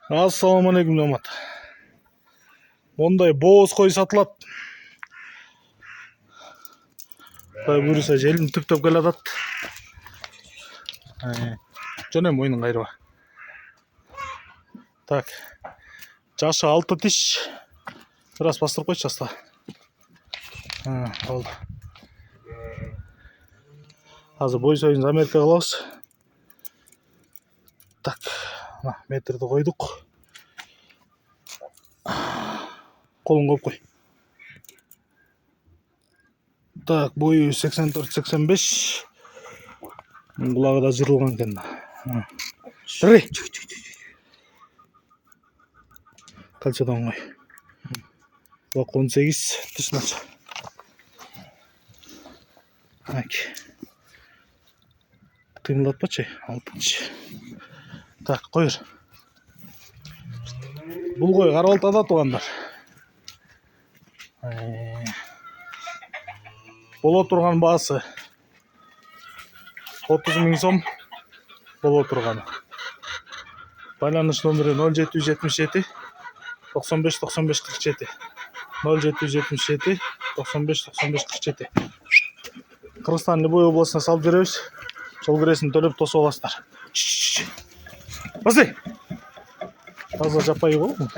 Assalamu alaikum жамаат. Мондай боз кой сатылат. Кой буюрса желин түптөп келатат. Жана мойнун кайрыба. Так. Жашы 6 тиш. Biraz bastırıp koyacağız aslında. Oldu. Hazır boy soyunuz Amerika kılavuz. Tak. Metrede koyduk. Kolun koyup koy. Так, boyu 84-85. Kulağı da zırılgan kendine. Dırı. Kalçadan koy. Bak 18 dışına aç. Bak. Kıyımlatma çay. Altınç. Так, koyur. Bul koy. Karabалтада туғандар. Бола тұрған басы 30 000 сом бола тұрғаны. Байланыш номері 0777 95 95 47 0777 95 95 47. Кыргызстан Любой областына салып беребиз. Жол киресин төлөп тосуп аласыздар. Басый. Таза жаппай болду.